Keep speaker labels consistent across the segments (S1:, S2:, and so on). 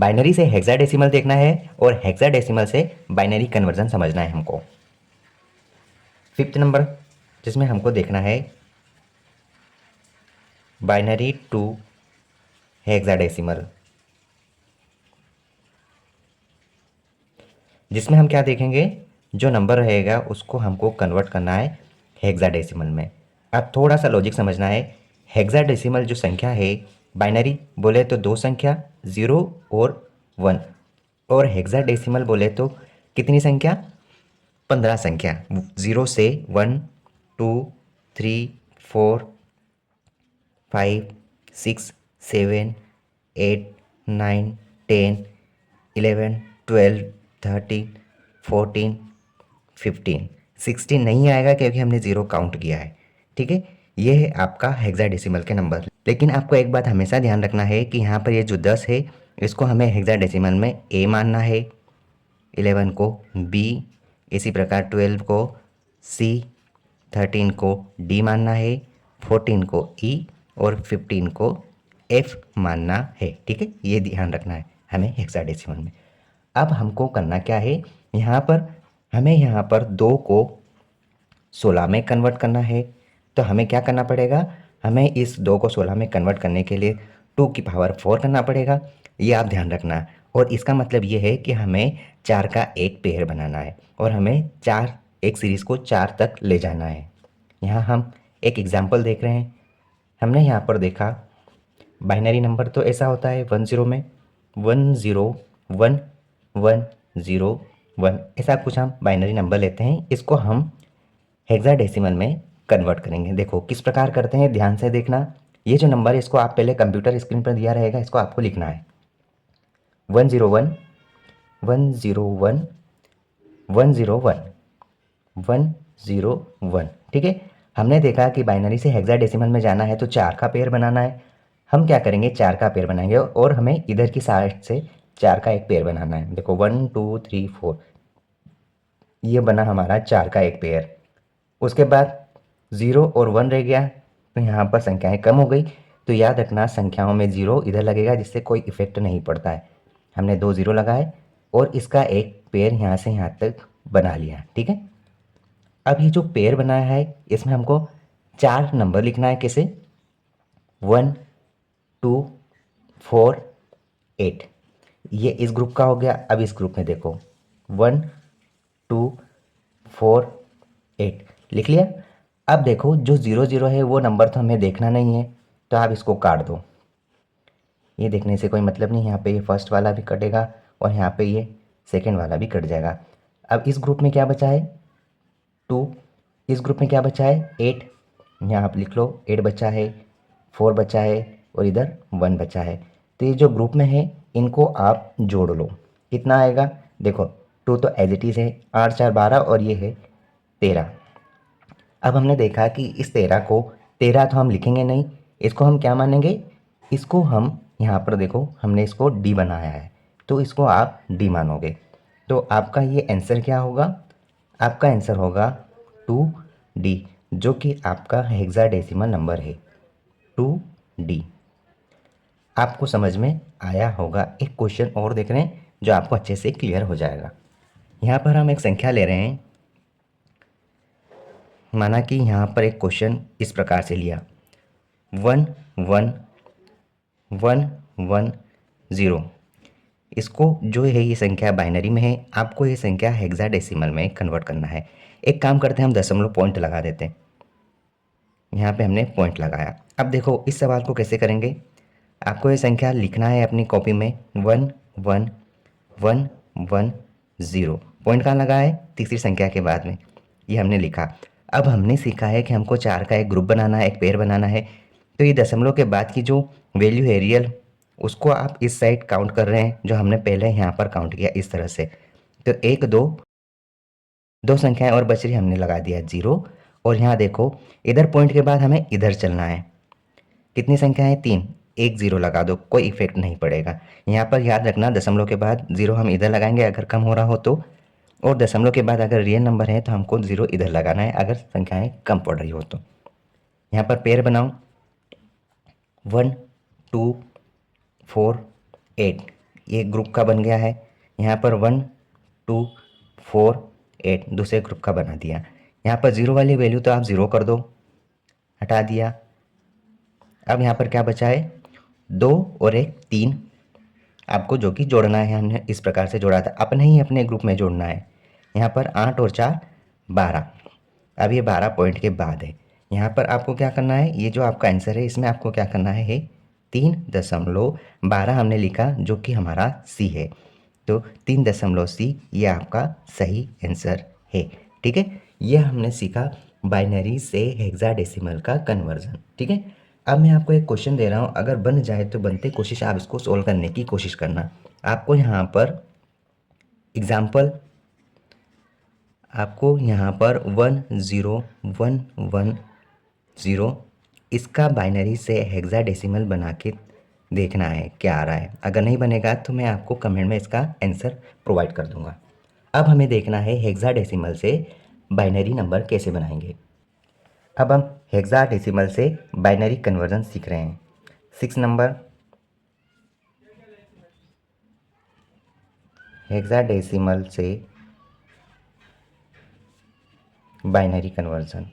S1: Binary से hexadecimal देखना है और हेक्साडेसिमल से बाइनरी कन्वर्जन समझना है हमको। फिफ्थ नंबर जिसमें हमको देखना है बाइनरी टू हेक्साडेसिमल, जिसमें हम क्या देखेंगे, जो नंबर रहेगा उसको हमको कन्वर्ट करना है हेक्साडेसिमल में। अब थोड़ा सा लॉजिक समझना है। हेक्साडेसिमल जो संख्या है, बाइनरी बोले तो दो संख्या 0 और 1, और हेक्साडेसिमल बोले तो कितनी संख्या, 15 संख्या, 0 से 1 2 3 4 5 6 7 8 9 10 11 12 13 14 15 16 नहीं आएगा क्योंकि हमने ज़ीरो काउंट किया है। ठीक है, ये है आपका हेक्साडेसिमल के नंबर। लेकिन आपको एक बात हमेशा ध्यान रखना है कि यहाँ पर ये जो 10 है इसको हमें हेक्साडेसिमल में ए मानना है, 11 को बी, इसी प्रकार 12 को सी, 13 को डी मानना है, 14 को ई और 15 को एफ मानना है। ठीक है, ये ध्यान रखना है हमें हेक्साडेसिमल में। अब हमको करना क्या है, यहाँ पर हमें यहाँ पर 2 को 16 में कन्वर्ट करना है। तो हमें क्या करना पड़ेगा, हमें इस 2 को 16 में कन्वर्ट करने के लिए 2 की पावर 4 करना पड़ेगा, ये आप ध्यान रखना। और इसका मतलब ये है कि हमें 4 का एक पेयर बनाना है और हमें 4 एक सीरीज़ को 4 तक ले जाना है। यहाँ हम एक एग्जाम्पल देख रहे हैं। हमने यहाँ पर देखा बाइनरी नंबर तो ऐसा होता है 10 में 101 ऐसा कुछ हम बाइनरी नंबर लेते हैं, इसको हम हेक्साडेसिमल में कन्वर्ट करेंगे। देखो किस प्रकार करते हैं, ध्यान से देखना। ये जो नंबर है इसको आप पहले कंप्यूटर स्क्रीन पर दिया रहेगा, इसको आपको लिखना है 101 101 101 101। ठीक है, हमने देखा कि बाइनरी से हेक्साडेसिमल में जाना है तो 4 का पेयर बनाना है। हम क्या करेंगे, 4 का पेयर बनाएंगे और हमें इधर की साइड से 4 का एक पेयर बनाना है। देखो 1 2 3 4, ये बना हमारा 4 का एक पेयर। उसके बाद 0 और 1 रह गया, तो यहाँ पर संख्याएं कम हो गई। तो याद रखना संख्याओं में 0 इधर लगेगा जिससे कोई इफेक्ट नहीं पड़ता है। हमने 2 0 लगाए और इसका एक पेयर यहाँ से यहाँ तक बना लिया। ठीक है, अब ये जो पेयर बनाया है इसमें हमको 4 नंबर लिखना है। कैसे, 1 2 4 8, ये इस ग्रुप का हो गया। अब इस ग्रुप में देखो 1 2 4 8 लिख लिया। अब देखो जो 0 0 है वो नंबर तो हमें देखना नहीं है, तो आप इसको काट दो। ये देखने से कोई मतलब नहीं, यहाँ पे ये फर्स्ट वाला भी कटेगा और यहाँ पे ये सेकंड वाला भी कट जाएगा। अब इस ग्रुप में क्या बचा है, 2, इस ग्रुप में क्या बचा है, 8, यहाँ आप लिख लो 8 बचा है, 4 बचा है और इधर 1 बचा है। तो ये जो ग्रुप में है इनको आप जोड़ लो, कितना आएगा, देखो 2 तो एज इट इज़ है, 8 4 12 और ये है 13। अब हमने देखा कि इस 13 को, 13 तो हम लिखेंगे नहीं, इसको हम क्या मानेंगे, इसको हम यहाँ पर देखो हमने इसको डी बनाया है तो इसको आप डी मानोगे। तो आपका ये आंसर क्या होगा, आपका आंसर होगा 2D, जो कि आपका हेक्साडेसिमल नंबर है 2D। आपको समझ में आया होगा। एक क्वेश्चन और देख रहे हैं जो आपको अच्छे से क्लियर हो जाएगा। यहाँ पर हम एक संख्या ले रहे हैं, माना कि यहाँ पर एक क्वेश्चन इस प्रकार से लिया 1 1 1 1 0। इसको जो है ये संख्या बाइनरी में है, आपको ये संख्या हेक्साडेसिमल में कन्वर्ट करना है। एक काम करते हैं, हम दशमलव पॉइंट लगा देते हैं। यहाँ पे हमने पॉइंट लगाया। अब देखो इस सवाल को कैसे करेंगे, आपको ये संख्या लिखना है अपनी कॉपी में 1 1 1 1 0। पॉइंट कहाँ लगा है, तीसरी संख्या के बाद में, ये हमने लिखा। अब हमने सीखा है कि हमको 4 का एक ग्रुप बनाना है, एक पेयर बनाना है। तो ये दशमलव के बाद की जो वैल्यू है रियल, उसको आप इस साइड काउंट कर रहे हैं जो हमने पहले यहाँ पर काउंट किया इस तरह से। तो 1 2, 2 संख्याएं और बच रही, हमने लगा दिया 0। और यहाँ देखो इधर पॉइंट के बाद हमें इधर चलना है, कितनी संख्याएं, 3, एक 0 लगा दो, कोई इफेक्ट नहीं पड़ेगा। यहाँ पर याद रखना दशमलव के बाद 0 हम इधर लगाएंगे अगर कम हो रहा हो तो, और दशमलव के बाद अगर रियल नंबर है तो हमको 0 इधर लगाना है अगर संख्याएं कम पड़ रही हो तो। यहाँ पर पेयर बनाओ 1 2 4 8, ये ग्रुप का बन गया है। यहाँ पर 1 2 4 8 दूसरे ग्रुप का बना दिया। यहाँ पर 0 वाली वैल्यू तो आप 0 कर दो, हटा दिया। अब यहाँ पर क्या बचा है, 2 और 1 3 आपको जो कि जोड़ना है। हमने इस प्रकार से जोड़ा था, अपने ही अपने ग्रुप में जोड़ना है। यहाँ पर 8 और 4 12। अब ये 12 पॉइंट के बाद है। यहाँ पर आपको क्या करना है, ये जो आपका आंसर है इसमें आपको क्या करना है 3.12 हमने लिखा जो कि हमारा सी है। तो 3.C ये आपका सही आंसर है। ठीक है, ये हमने सीखा बाइनरी से हेक्साडेसिमल का कन्वर्जन। ठीक है, अब मैं आपको एक क्वेश्चन दे रहा हूँ, अगर बन जाए तो बनते कोशिश आप इसको सोल्व करने की कोशिश करना। आपको यहाँ पर एग्जाम्पल, आपको यहाँ पर 10110 इसका बाइनरी से हेक्साडेसिमल बना के देखना है क्या आ रहा है। अगर नहीं बनेगा तो मैं आपको कमेंट में इसका आंसर प्रोवाइड कर दूंगा। अब हमें देखना है हेक्साडेसिमल से बाइनरी नंबर कैसे बनाएंगे। अब हम हेक्साडेसिमल से बाइनरी कन्वर्जन सीख रहे हैं। 6 नंबर हेक्साडेसिमल से बाइनरी कन्वर्जन।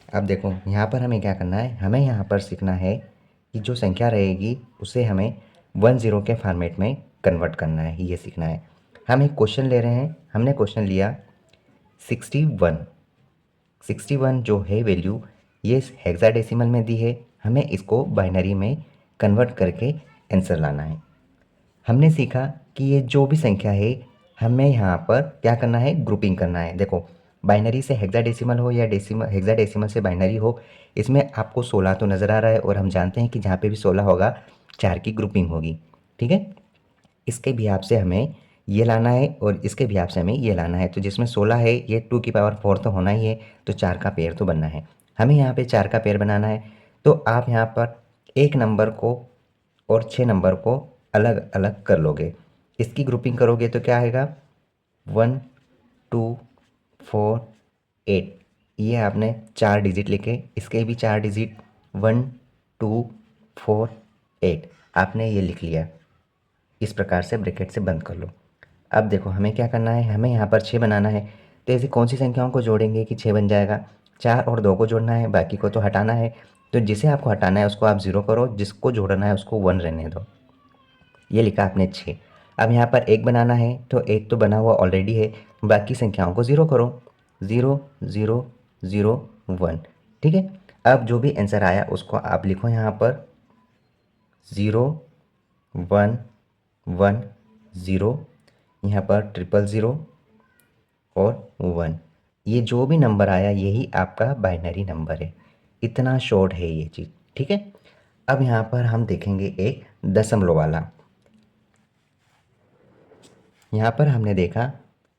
S1: अब देखो यहाँ पर हमें क्या करना है, हमें यहाँ पर सीखना है कि जो संख्या रहेगी उसे हमें 10 के फॉर्मेट में कन्वर्ट करना है, ये सीखना है। हम एक क्वेश्चन ले रहे हैं, हमने क्वेश्चन लिया 61 जो है वैल्यू ये हेक्साडेसिमल में दी है, हमें इसको बाइनरी में कन्वर्ट करके आंसर लाना है। हमने सीखा कि ये जो भी संख्या है हमें यहाँ पर क्या करना है, ग्रुपिंग करना है। देखो बाइनरी से हेक्साडेसिमल हो या हेक्साडेसिमल से बाइनरी हो, इसमें आपको 16 तो नज़र आ रहा है और हम जानते हैं कि जहाँ पे भी 16 होगा 4 की ग्रुपिंग होगी। ठीक है, इसके भी हिसाब से हमें ये लाना है और इसके भी हिसाब से हमें ये लाना है। तो जिसमें 16 है ये 2 की पावर 4 तो होना ही है, तो 4 का पेयर तो बनना है। हमें यहाँ पे 4 का पेयर बनाना है। तो आप यहाँ पर एक नंबर को और 6 नंबर को अलग अलग कर लोगे। इसकी ग्रुपिंग करोगे तो क्या आएगा 1 2 4 8। ये आपने 4 डिजिट लिखे, इसके भी 4 डिजिट 1 2 4 8 आपने ये लिख लिया। इस प्रकार से ब्रैकेट से बंद कर लो। अब देखो हमें क्या करना है, हमें यहाँ पर 6 बनाना है। तो ऐसी कौन सी संख्याओं को जोड़ेंगे कि 6 बन जाएगा, 4 और 2 को जोड़ना है, बाकी को तो हटाना है। तो जिसे आपको हटाना है उसको आप 0 करो, जिसको जोड़ना है उसको 1 रहने दो। ये लिखा आपने 6। अब यहाँ पर 1 बनाना है, तो 1 तो बना हुआ ऑलरेडी है, बाकी संख्याओं को 0 करो, 0 0 0 1। ठीक है, अब जो भी आंसर आया उसको आप लिखो यहाँ पर 0 1 1 0, यहाँ पर 000 और 1। ये जो भी नंबर आया यही आपका बाइनरी नंबर है। इतना शॉर्ट है ये चीज़। ठीक है, अब यहाँ पर हम देखेंगे एक दशमलव वाला। यहाँ पर हमने देखा,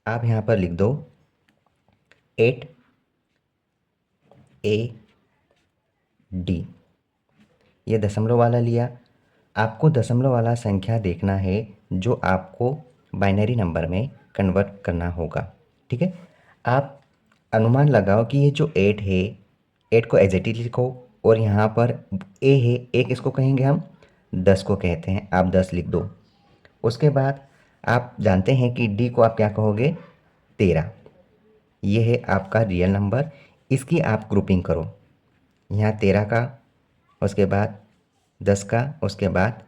S1: आप यहाँ पर लिख दो 8AD, ये दशमलव वाला लिया। आपको दशमलव वाला संख्या देखना है जो आपको बाइनरी नंबर में कन्वर्ट करना होगा। ठीक है, आप अनुमान लगाओ कि ये जो 8 है, 8 को एज इट इज लिखो, और यहाँ पर ए है, एक इसको कहेंगे हम 10 को कहते हैं, आप 10 लिख दो। उसके बाद आप जानते हैं कि डी को आप क्या कहोगे 13। ये है आपका रियल नंबर, इसकी आप ग्रुपिंग करो। यहाँ 13 का, उसके बाद 10 का, उसके बाद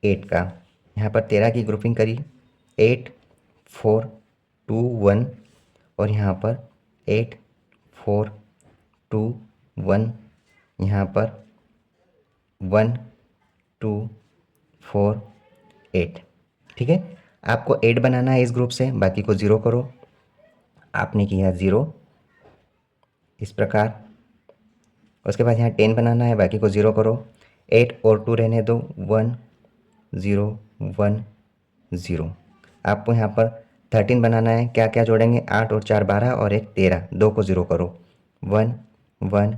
S1: 8 का। यहाँ पर 13 की ग्रुपिंग करी 8 4 2 1, और यहाँ पर 8 4 2 1, यहाँ पर 1 2 4 8। ठीक है, आपको 8 बनाना है इस ग्रुप से, बाकी को 0 करो। आपने किया 0 इस प्रकार। उसके बाद यहाँ 10 बनाना है, बाकी को 0 करो। 8 और 2 रहने दो, 1 0 1 0। आपको यहाँ पर 13 बनाना है, क्या क्या जोड़ेंगे 8 और 4 12 और 1 13, 2 को 0 करो, 1 1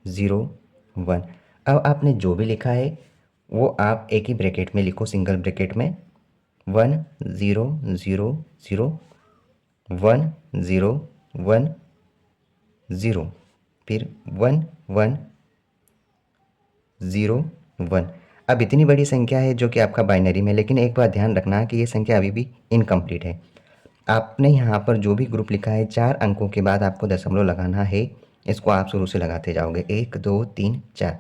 S1: 0 1। अब आपने जो भी लिखा है वो आप एक ही ब्रैकेट में लिखो, सिंगल ब्रैकेट में 1 0 0 0 1 0 1 0, फिर 1 1 0 1। अब इतनी बड़ी संख्या है जो कि आपका बाइनरी में, लेकिन एक बात ध्यान रखना कि ये संख्या अभी भी इनकम्प्लीट है। आपने यहाँ पर जो भी ग्रुप लिखा है 4 अंकों के बाद आपको दशमलव लगाना है, इसको आप शुरू से लगाते जाओगे 1 2 3 4,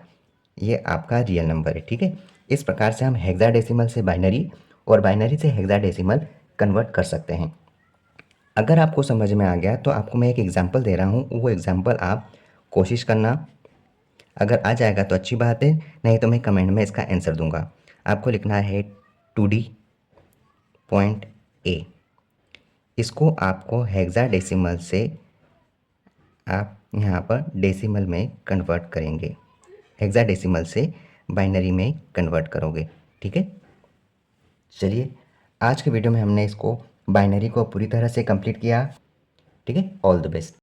S1: ये आपका रियल नंबर है, ठीक है। इस प्रकार से हम हेक्साडेसिमल से बाइनरी और बाइनरी से हेक्साडेसिमल कन्वर्ट कर सकते हैं। अगर आपको समझ में आ गया तो आपको मैं एक एग्जांपल दे रहा हूँ, वो एग्जांपल आप कोशिश करना। अगर आ जाएगा तो अच्छी बात है, नहीं तो मैं कमेंट में इसका आंसर दूंगा। आपको लिखना है 2D पॉइंट ए, इसको आपको हेक्साडेसिमल से आप यहाँ पर डेसिमल में कन्वर्ट करेंगे, हेक्साडेसिमल से बाइनरी में कन्वर्ट करोगे, ठीक है। चलिए, आज के वीडियो में हमने इसको बाइनरी को पूरी तरह से कंप्लीट किया, ठीक है। All the best.